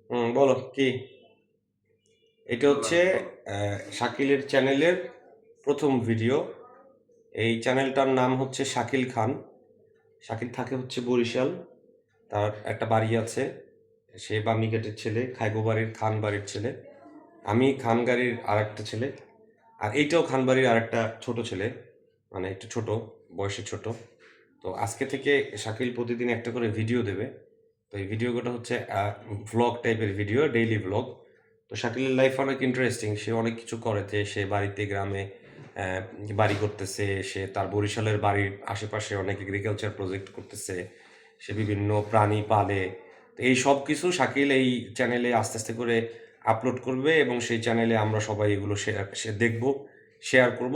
বলো কি? এটা হচ্ছে শাকিলের চ্যানেলের প্রথম ভিডিও। এই চ্যানেলটার নাম হচ্ছে শাকিল খান। শাকিল থাকে হচ্ছে বরিশাল। তার একটা বাড়ি আছে। সে বামিঘাটের ছেলে, খাইগো বাড়ির খান বাড়ির ছেলে। আমি খান গাড়ির আরেকটা ছেলে। আর এইটাও খান বাড়ির আরেকটা ছোট ছেলে, মানে একটু ছোট, বয়সে ছোট। তো আজকে থেকে শাকিল প্রতিদিন একটা করে ভিডিও দেবে। তো এই ভিডিওটা হচ্ছে ভ্লগ টাইপের ভিডিও, ডেইলি ভ্লগ। তো শাকিলের লাইফ অনেক ইন্টারেস্টিং। সে অনেক কিছু করেছে। সে বাড়িতে গ্রামে আহ, বাড়ি করতেছে। সে তার বরিশালের বাড়ির আশেপাশে অনেক এগ্রিকালচার প্রজেক্ট করতেছে। সে বিভিন্ন প্রাণী পালে। তো এই সব কিছু শাকিল এই চ্যানেলে আস্তে আস্তে করে আপলোড করবে এবং সেই চ্যানেলে আমরা সবাই এগুলো সে দেখবো, শেয়ার করব।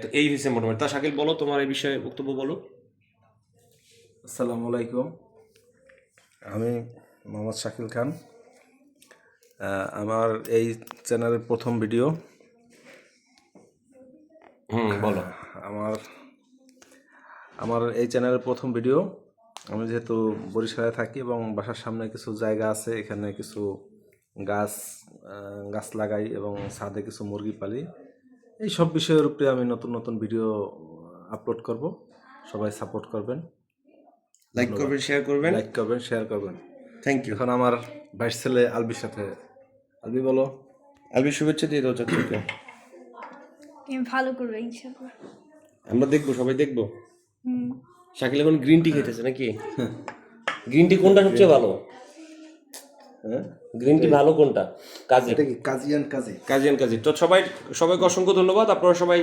তো এই হচ্ছে মোটামুটি। তা শাকিল, বলো, তোমার এই বিষয়ে বক্তব্য বলো। আসসালামু আলাইকুম। আমি মোহাম্মদ শাকিল খান। আমার এই চ্যানেলের প্রথম ভিডিও। বলো। আমার আমার এই চ্যানেলের প্রথম ভিডিও। আমি যেহেতু বরিশালে থাকি এবং বাসার সামনে কিছু জায়গা আছে, এখানে কিছু গাছ গাছ লাগাই এবং ছাদে কিছু মুরগি পালি। এই সব বিষয়ের উপরে আমি নতুন নতুন ভিডিও আপলোড করব। সবাই সাপোর্ট করবেন, লাইক করবেন, শেয়ার করবেন। লাইক করবেন, শেয়ার করবেন। Thank you. এখন আমার ভাইস ছেলে আলবির সাথে। আলবি, বলো। আলবি, শুভেচ্ছা দিয়ে দাও চাকরিকে। ভালো করবে ইনশাল্লাহ। আমরা দেখবো, সবাই দেখবো। শাকিল এখন গ্রিন টি খেতেছে নাকি? গ্রিন টি কোনটা সবচেয়ে ভালো? হ্যাঁ, গ্রিন টি ভালো কোনটা? কাজে এটা কি কাজিয়ান কাজী? কাজিয়ান কাজী। তো সবাইকে অসংখ্য ধন্যবাদ। আপনারা সবাই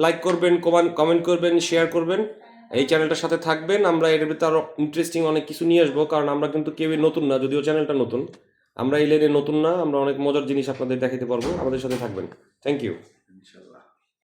লাইক করবেন, কমেন্ট করবেন, শেয়ার করবেন, এই চ্যানেলটার সাথে থাকবেন। আমরা এর ভিতরে আরো ইন্টারেস্টিং অনেক কিছু নিয়ে আসবো, কারণ আমরা কিন্তু কেউই নতুন না, যদিও চ্যানেলটা নতুন। আমরা এই লাইনে নতুন না, আমরা অনেক মজার জিনিস আপনাদের দেখাতে পারবো। আমাদের সাথে থাকবেন। Thank you. ইনশাল্লাহ।